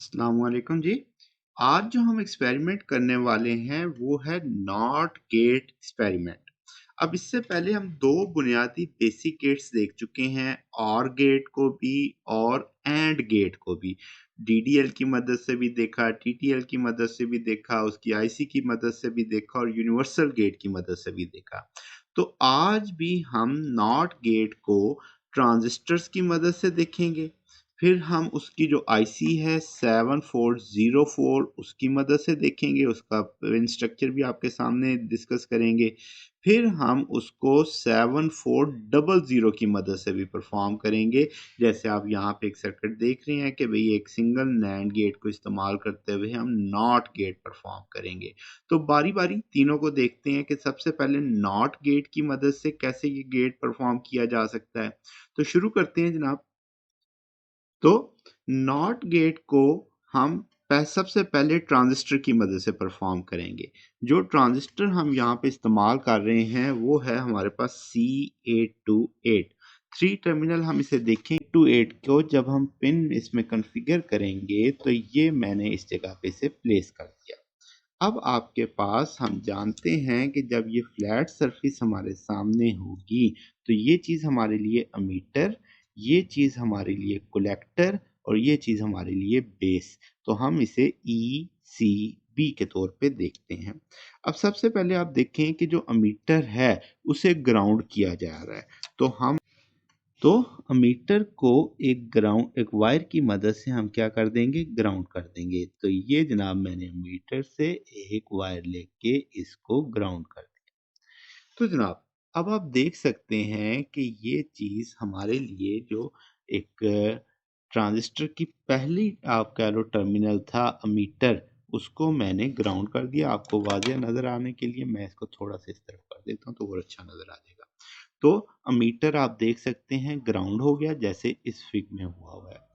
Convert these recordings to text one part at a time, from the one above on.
अस्सलामुअलैकुम जी। आज जो हम एक्सपेरिमेंट करने वाले हैं वो है नॉट गेट एक्सपेरिमेंट। अब इससे पहले हम दो बुनियादी बेसिक गेट्स देख चुके हैं, और गेट को भी और एंड गेट को भी। डीडीएल की मदद से भी देखा, टीटीएल की मदद से भी देखा, उसकी आईसी की मदद से भी देखा और यूनिवर्सल गेट की मदद से भी देखा। तो आज भी हम नॉट गेट को ट्रांजिस्टर्स की मदद से देखेंगे। फिर हम उसकी जो आईसी है 7404 उसकी मदद से देखेंगे, उसका स्ट्रक्चर भी आपके सामने डिस्कस करेंगे। फिर हम उसको 7400 की मदद से भी परफॉर्म करेंगे। जैसे आप यहाँ पे एक सर्किट देख रहे हैं कि भाई एक सिंगल नैंड गेट को इस्तेमाल करते हुए हम नॉट गेट परफॉर्म करेंगे। तो बारी बारी तीनों को देखते हैं कि सबसे पहले नॉट गेट की मदद से कैसे ये गेट परफॉर्म किया जा सकता है। तो शुरू करते हैं जनाब। तो नॉट गेट को हम सबसे पहले ट्रांजिस्टर की मदद से परफॉर्म करेंगे। जो ट्रांजिस्टर हम यहाँ पे इस्तेमाल कर रहे हैं वो है हमारे पास C828। 3 टर्मिनल हम इसे देखें। 28 को जब हम पिन इसमें कॉन्फ़िगर करेंगे तो ये मैंने इस जगह पे इसे प्लेस कर दिया। अब आपके पास हम जानते हैं कि जब ये फ्लैट सरफेस हमारे सामने होगी तो ये चीज़ हमारे लिए अमीटर, ये चीज़ हमारे लिए कलेक्टर और ये चीज़ हमारे लिए बेस। तो हम इसे ई सी बी के तौर पे देखते हैं। अब सबसे पहले आप देखें कि जो अमीटर है उसे ग्राउंड किया जा रहा है। तो अमीटर को एक वायर की मदद से हम क्या कर देंगे, ग्राउंड कर देंगे। तो ये जनाब मैंने अमीटर से एक वायर लेके इसको ग्राउंड कर दिया। तो जनाब अब आप देख सकते हैं कि ये चीज़ हमारे लिए जो एक ट्रांजिस्टर की पहली आप कह लो टर्मिनल था अमीटर, उसको मैंने ग्राउंड कर दिया। आपको वाज़ेह नज़र आने के लिए मैं इसको थोड़ा सा इस तरफ कर देता हूँ तो और अच्छा नज़र आ जाएगा। तो अमीटर आप देख सकते हैं ग्राउंड हो गया जैसे इस फिग में हुआ है।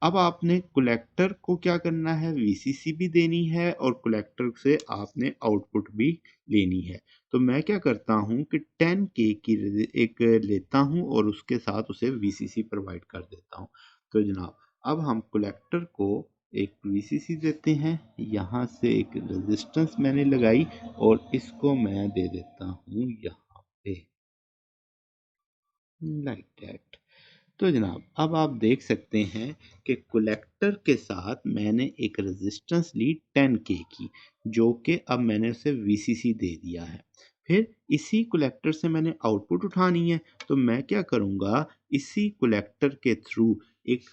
अब आपने कलेक्टर को क्या करना है, वीसीसी भी देनी है और कलेक्टर से आपने आउटपुट भी लेनी है। तो मैं क्या करता हूँ कि 10K की एक लेता हूँ और उसके साथ उसे वीसीसी प्रोवाइड कर देता हूँ। तो जनाब अब हम कलेक्टर को एक वीसीसी देते हैं, यहाँ से एक रेजिस्टेंस मैंने लगाई और इसको मैं दे देता हूँ यहाँ पे, लाइक दैट। तो जनाब अब आप देख सकते हैं कि कलेक्टर के साथ मैंने एक रेजिस्टेंस ली 10K की, जो कि अब मैंने उसे वीसीसी दे दिया है। फिर इसी कलेक्टर से मैंने आउटपुट उठानी है। तो मैं क्या करूँगा, इसी कलेक्टर के थ्रू एक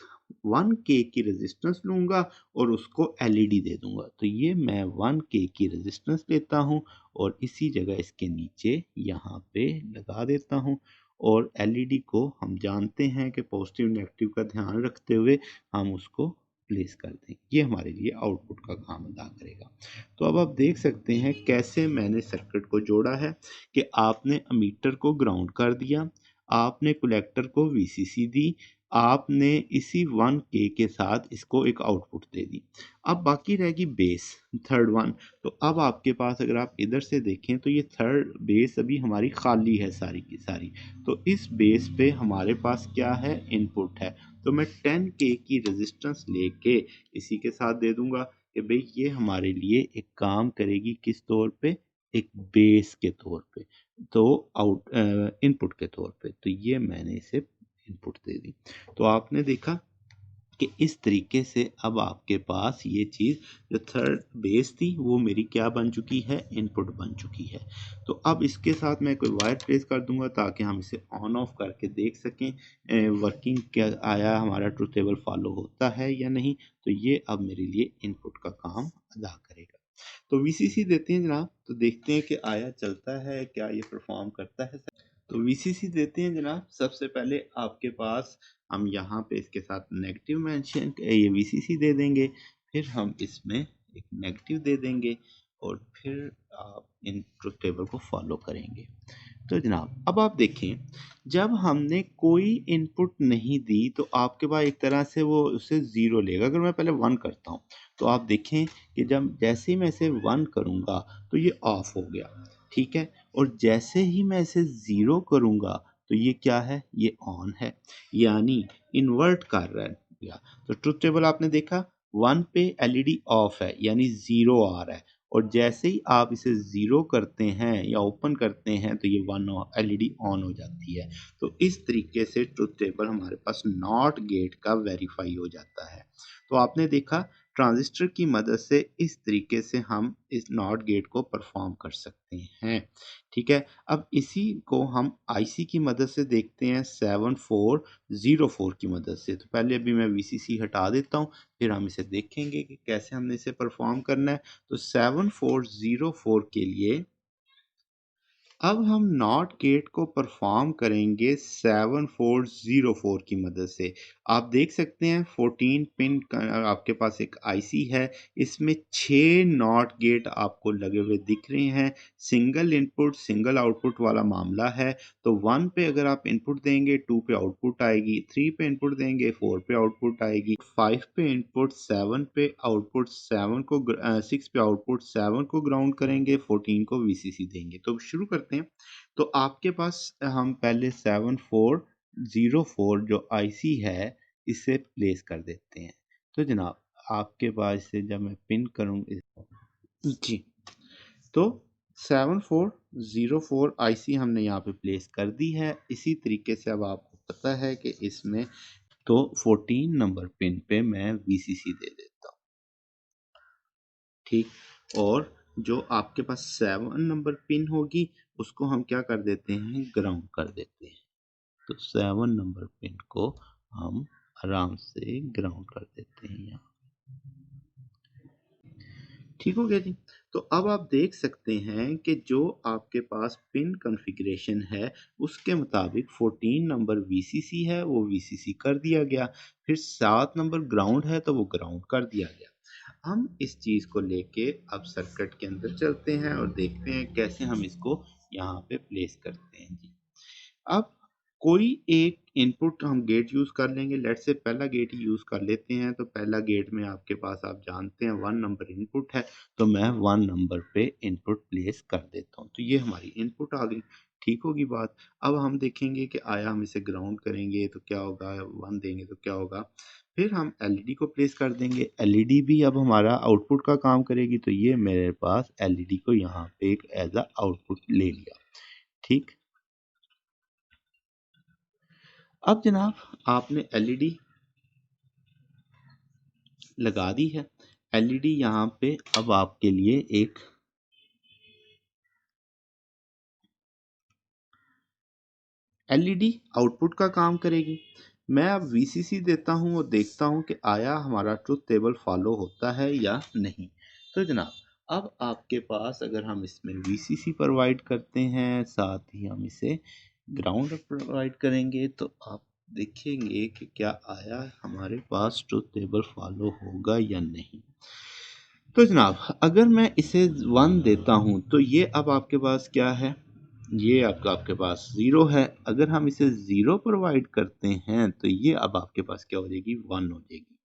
1K की रेजिस्टेंस लूँगा और उसको एलईडी दे दूँगा। तो ये मैं 1K की रेजिस्टेंस लेता हूँ और इसी जगह इसके नीचे यहाँ पे लगा देता हूँ। और एलईडी को हम जानते हैं कि पॉजिटिव नेगेटिव का ध्यान रखते हुए हम उसको प्लेस कर दें। ये हमारे लिए आउटपुट का काम अदा करेगा। तो अब आप देख सकते हैं कैसे मैंने सर्किट को जोड़ा है कि आपने अमीटर को ग्राउंड कर दिया, आपने कलेक्टर को वीसीसी दी, आपने इसी 1K के साथ इसको एक आउटपुट दे दी। अब बाकी रहेगी बेस, थर्ड वन। तो अब आपके पास अगर आप इधर से देखें तो ये थर्ड बेस अभी हमारी खाली है सारी की सारी। तो इस बेस पे हमारे पास क्या है, इनपुट है। तो मैं 10K की रेजिस्टेंस लेके इसी के साथ दे दूंगा कि भाई ये हमारे लिए एक काम करेगी किस तौर पे, एक बेस के तौर पे, तो इनपुट के तौर पे। तो ये मैंने इसे इनपुट दे दी। तो आपने देखा कि इस तरीके से अब आपके पास ये चीज़ जो थर्ड बेस थी वो मेरी क्या बन चुकी है, इनपुट बन चुकी है। तो अब इसके साथ मैं कोई वायर प्लेस कर दूंगा ताकि हम इसे ऑन ऑफ करके देख सकें वर्किंग क्या आया, हमारा ट्रुथ टेबल फॉलो होता है या नहीं। तो ये अब मेरे लिए इनपुट का काम अदा करेगा। तो वीसीसी देते हैं जनाब, तो देखते हैं कि आया चलता है, क्या ये परफॉर्म करता है। तो वीसीसी देते हैं जनाब। सबसे पहले आपके पास हम यहाँ पे इसके साथ नेगेटिव मेंशन ये वीसीसी दे देंगे, फिर हम इसमें एक नेगेटिव दे देंगे और फिर आप इन ट्रुथ टेबल को फॉलो करेंगे। तो जनाब अब आप देखें, जब हमने कोई इनपुट नहीं दी तो आपके पास एक तरह से वो उसे ज़ीरो लेगा। अगर मैं पहले 1 करता हूँ तो आप देखें कि जब जैसे ही मैं इसे 1 करूँगा तो ये ऑफ हो गया, ठीक है। और जैसे ही मैं इसे 0 करूँगा तो ये क्या है, ये ऑन है, यानी इन्वर्ट कर रहा है। तो ट्रुथ टेबल आपने देखा, 1 पे एलईडी ऑफ है यानी 0 आ रहा है, और जैसे ही आप इसे 0 करते हैं या ओपन करते हैं तो ये 1 एलईडी ऑन हो जाती है। तो इस तरीके से ट्रुथ टेबल हमारे पास नॉट गेट का वेरीफाई हो जाता है। तो आपने देखा ट्रांजिस्टर की मदद से इस तरीके से हम इस नॉट गेट को परफॉर्म कर सकते हैं। ठीक है, अब इसी को हम आईसी की मदद से देखते हैं 7404 की मदद से। तो पहले अभी मैं वीसीसी हटा देता हूँ, फिर हम इसे देखेंगे कि कैसे हमने इसे परफॉर्म करना है। तो 7404 के लिए अब हम नॉट गेट को परफॉर्म करेंगे 7404 की मदद से। आप देख सकते हैं 14 पिन आपके पास एक आईसी है, इसमें 6 नॉट गेट आपको लगे हुए दिख रहे हैं। सिंगल इनपुट सिंगल आउटपुट वाला मामला है। तो 1 पे अगर आप इनपुट देंगे 2 पे आउटपुट आएगी, 3 पे इनपुट देंगे 4 पे आउटपुट आएगी, 5 पे इनपुट 7 पे आउटपुट 6 पे आउटपुट 7 को ग्राउंड करेंगे, 14 को वीसीसी देंगे। तो शुरू करते हैं। तो आपके पास हम पहले 7404 जो आईसी है इसे प्लेस कर देते हैं। तो जनाब आपके पास से जब मैं पिन करूँगा जी, तो 7404 आईसी हमने यहाँ पे प्लेस कर दी है। इसी तरीके से अब आपको पता है कि इसमें तो 14 नंबर पिन पे मैं वीसीसी दे देता हूँ, ठीक। और जो आपके पास 7 नंबर पिन होगी उसको हम क्या कर देते हैं, ग्राउंड कर देते हैं। तो 7 नंबर पिन को हम आराम से ग्राउंड कर देते हैं यहाँ। ठीक हो गया जी। तो अब आप देख सकते हैं कि जो आपके पास पिन कॉन्फ़िगरेशन है उसके मुताबिक 14 नंबर वीसीसी है वो वीसीसी कर दिया गया, फिर 7 नंबर ग्राउंड है तो वो ग्राउंड कर दिया गया। हम इस चीज़ को लेके अब सर्किट के अंदर चलते हैं और देखते हैं कैसे हम इसको यहाँ पे प्लेस करते हैं जी। अब कोई एक इनपुट हम गेट यूज़ कर लेंगे, लेट्स से पहला गेट ही यूज़ कर लेते हैं। तो पहला गेट में आपके पास आप जानते हैं 1 नंबर इनपुट है, तो मैं 1 नंबर पे इनपुट प्लेस कर देता हूँ। तो ये हमारी इनपुट आ गई, ठीक होगी बात। अब हम देखेंगे कि आया हम इसे ग्राउंड करेंगे तो क्या होगा, 1 देंगे तो क्या होगा। फिर हम एलईडी को प्लेस कर देंगे, एलईडी भी अब हमारा आउटपुट का काम करेगी। तो ये मेरे पास एलईडी को यहाँ पे एक एज अ आउटपुट ले लिया, ठीक। अब जनाब आपने एलईडी लगा दी है। एलईडी यहाँ पे अब आपके लिए एक एलईडी आउटपुट का काम करेगी। मैं अब वीसीसी देता हूँ और देखता हूँ कि आया हमारा ट्रुथ टेबल फॉलो होता है या नहीं। तो जनाब अब आपके पास अगर हम इसमें वीसीसी प्रोवाइड करते हैं, साथ ही हम इसे ग्राउंड प्रोवाइड करेंगे, तो आप देखेंगे कि क्या आया हमारे पास ट्रुथ टेबल फॉलो होगा या नहीं। तो जनाब अगर मैं इसे 1 देता हूँ तो ये अब आपके पास क्या है, ये आपके पास 0 है। अगर हम इसे 0 प्रोवाइड करते हैं तो ये अब आपके पास क्या हो जाएगी, 1 हो जाएगी।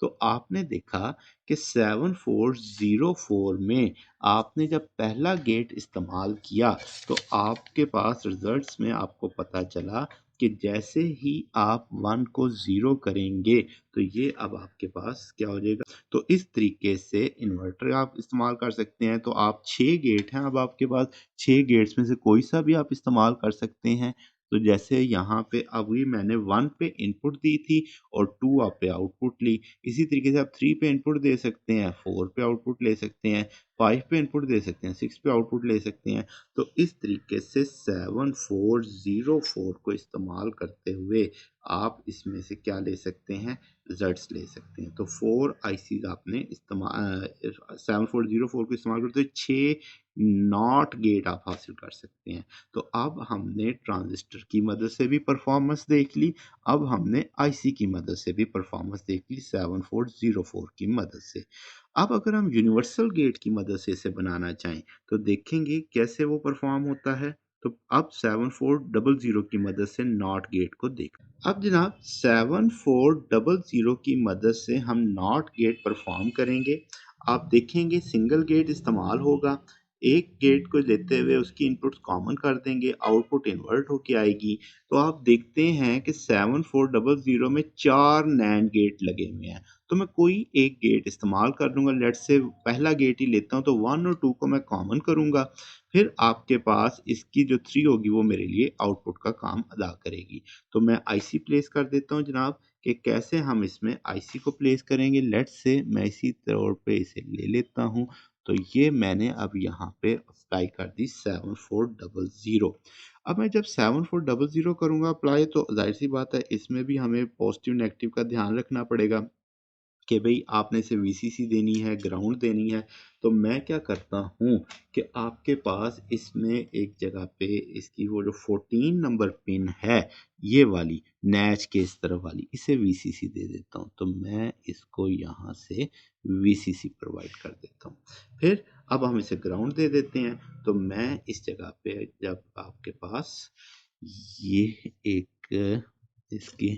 तो आपने देखा कि 7404 में आपने जब पहला गेट इस्तेमाल किया तो आपके पास रिजल्ट्स में आपको पता चला कि जैसे ही आप 1 को 0 करेंगे तो ये अब आपके पास क्या हो जाएगा। तो इस तरीके से इन्वर्टर आप इस्तेमाल कर सकते हैं। तो आप 6 गेट हैं अब आपके पास, 6 गेट्स में से कोई सा भी आप इस्तेमाल कर सकते हैं। तो जैसे यहाँ पे अभी मैंने 1 पे इनपुट दी थी और 2 आप पे आउटपुट ली। इसी तरीके से आप 3 पे इनपुट दे सकते हैं, 4 पे आउटपुट ले सकते हैं, 5 पे इनपुट दे सकते हैं, 6 पे आउटपुट ले सकते हैं। तो इस तरीके से 7404 को इस्तेमाल करते हुए आप इसमें से क्या ले सकते हैं, रिजल्ट्स ले सकते हैं। तो 4 आईसीज आपने इस्तेमाल 7404 को इस्तेमाल करते हुए 6 नॉट गेट आप हासिल कर सकते हैं। तो अब हमने ट्रांजिस्टर की मदद से भी परफॉर्मेंस देख ली, अब हमने आईसी की मदद से भी परफॉर्मेंस देख ली 7404 की मदद से। अब अगर हम यूनिवर्सल गेट की मदद से इसे बनाना चाहें तो देखेंगे कैसे वो परफॉर्म होता है। तो अब 7400 की मदद से नॉट गेट को देख। अब जनाब 7400 की मदद से हम नॉट गेट परफॉर्म करेंगे। आप देखेंगे सिंगल गेट इस्तेमाल होगा, एक गेट को लेते हुए उसकी इनपुट्स कॉमन कर देंगे, आउटपुट इन्वर्ट होके आएगी। तो आप देखते हैं कि 7400 में 4 नैंड गेट लगे हुए हैं। तो मैं कोई एक गेट इस्तेमाल कर लूँगा, लेट्स से पहला गेट ही लेता हूँ, तो 1 और 2 को मैं कॉमन करूँगा। फिर आपके पास इसकी जो 3 होगी वो मेरे लिए आउटपुट का काम अदा करेगी। तो मैं आईसी प्लेस कर देता हूँ जनाब, कि कैसे हम इसमें आईसी को प्लेस करेंगे। लेट्स से मैं इसी तौर पे इसे ले लेता हूँ। तो ये मैंने अब यहाँ पे अप्लाई कर दी 7400। अब मैं जब 7400 करूँगा अप्लाई, तो जाहिर सी बात है इसमें भी हमें पॉजिटिव नेगेटिव का ध्यान रखना पड़ेगा कि भाई आपने इसे वीसीसी देनी है, ग्राउंड देनी है। तो मैं क्या करता हूँ कि आपके पास इसमें एक जगह पे इसकी वो जो 14 नंबर पिन है, ये वाली नैच के इस तरफ वाली, इसे वीसीसी दे देता हूँ। तो मैं इसको यहाँ से वीसीसी प्रोवाइड कर देता हूँ। फिर अब हम इसे ग्राउंड दे देते हैं। तो मैं इस जगह पे जब आपके पास ये एक इसकी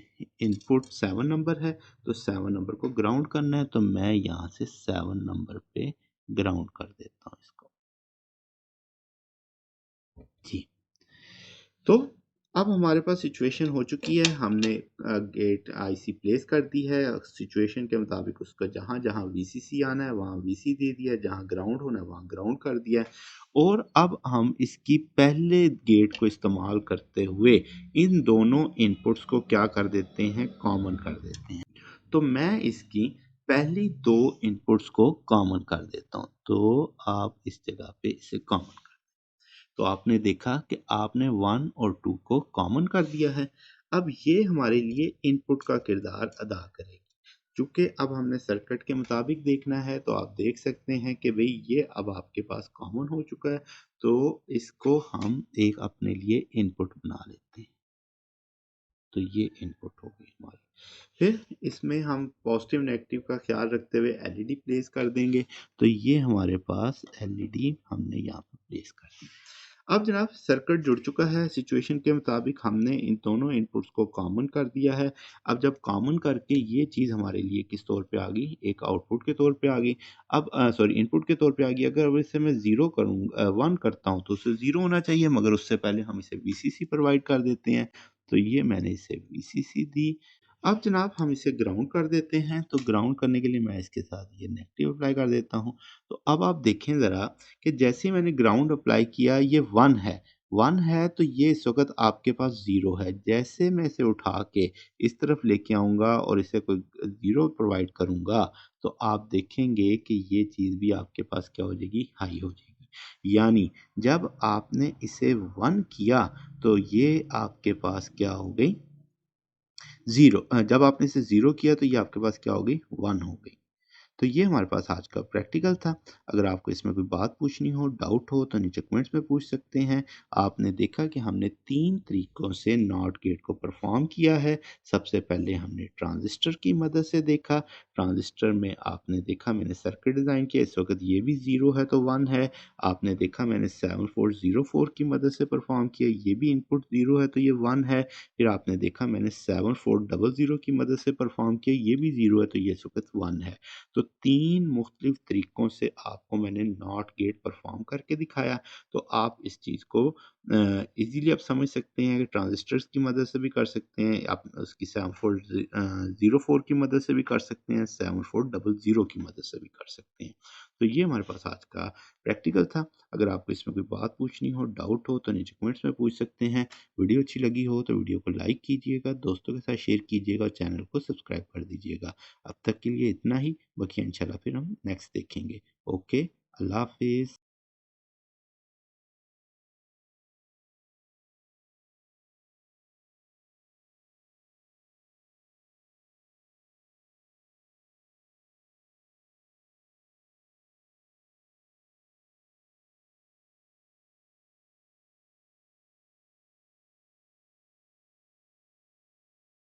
इनपुट 7 नंबर है, तो 7 नंबर को ग्राउंड करना है, तो मैं यहाँ से 7 नंबर पे ग्राउंड कर देता हूँ इसको जी। तो अब हमारे पास सिचुएशन हो चुकी है, हमने गेट आईसी प्लेस कर दी है, सिचुएशन के मुताबिक उसका जहाँ जहाँ वीसीसी आना है वहाँ वीसी दे दिया है, जहाँ ग्राउंड होना है वहाँ ग्राउंड कर दिया है। और अब हम इसकी पहले गेट को इस्तेमाल करते हुए इन दोनों इनपुट्स को क्या कर देते हैं, कॉमन कर देते हैं। तो मैं इसकी पहली दो इनपुट्स को कॉमन कर देता हूँ। तो आप इस जगह पे इसे कॉमन, तो आपने देखा कि आपने 1 और 2 को कॉमन कर दिया है। अब ये हमारे लिए इनपुट का किरदार अदा करेगी। चूंकि अब हमने सर्किट के मुताबिक देखना है, तो आप देख सकते हैं कि भाई ये अब आपके पास कॉमन हो चुका है। तो इसको हम एक अपने लिए इनपुट बना लेते हैं। तो ये इनपुट हो गई हमारी। फिर इसमें हम पॉजिटिव नेगेटिव का ख्याल रखते हुए एलईडी प्लेस कर देंगे। तो ये हमारे पास एलईडी हमने यहाँ पर प्लेस कर दी। अब जनाब सर्किट जुड़ चुका है, सिचुएशन के मुताबिक हमने इन दोनों इनपुट्स को कॉमन कर दिया है। अब जब कॉमन करके ये चीज़ हमारे लिए किस तौर पे आ गई, एक आउटपुट के तौर पे आ गई। अब सॉरी इनपुट के तौर पे आ गई। अगर अब इसे मैं 0 करूँ 1 करता हूँ, तो उसे 0 होना चाहिए, मगर उससे पहले हम इसे वीसीसी प्रोवाइड कर देते हैं। तो ये मैंने इसे वीसीसी दी। अब जनाब हम इसे ग्राउंड कर देते हैं। तो ग्राउंड करने के लिए मैं इसके साथ ये नेगेटिव अप्लाई कर देता हूँ। तो अब आप देखें ज़रा कि जैसे ही मैंने ग्राउंड अप्लाई किया, ये 1 है। 1 है तो ये इस वक़्त आपके पास 0 है। जैसे मैं इसे उठा के इस तरफ लेके आऊँगा और इसे कोई 0 प्रोवाइड करूँगा, तो आप देखेंगे कि ये चीज़ भी आपके पास क्या हो जाएगी, हाई हो जाएगी। यानी जब आपने इसे 1 किया, तो ये आपके पास क्या हो गई, 0। जब आपने इसे 0 किया, तो ये आपके पास क्या हो गई, 1 हो गई। तो ये हमारे पास आज का प्रैक्टिकल था। अगर आपको इसमें कोई बात पूछनी हो, डाउट हो, तो नीचे कमेंट्स में पूछ सकते हैं। आपने देखा कि हमने 3 तरीकों से नॉट गेट को परफॉर्म किया है। सबसे पहले हमने ट्रांजिस्टर की मदद से देखा। ट्रांजिस्टर में आपने देखा मैंने सर्किट डिज़ाइन किया, इस वक्त ये भी 0 है तो 1 है। आपने देखा मैंने 7404 की मदद से परफॉर्म किया, ये भी इनपुट 0 है तो ये 1 है। फिर आपने देखा मैंने 7400 की मदद से परफॉर्म किया, ये भी 0 है तो ये इस वक्त 1 है। तो 3 मुख्तलिफ तरीकों से आपको मैंने नॉट गेट परफॉर्म करके दिखाया। तो आप इस चीज़ को ईज़िली आप समझ सकते हैं कि ट्रांजिस्टर्स की मदद से भी कर सकते हैं, आप उसकी 7404 की मदद से भी कर सकते हैं, 7400 की मदद से भी कर सकते हैं। तो ये हमारे पास आज का प्रैक्टिकल था। अगर आपको इसमें कोई बात पूछनी हो, डाउट हो, तो नीचे कमेंट्स में पूछ सकते हैं। वीडियो अच्छी लगी हो तो वीडियो को लाइक कीजिएगा, दोस्तों के साथ शेयर कीजिएगा और चैनल को सब्सक्राइब कर दीजिएगा। अब तक के लिए इतना ही, बाकी इंशाल्लाह फिर हम नेक्स्ट देखेंगे। ओके, अल्लाह हाफिज़।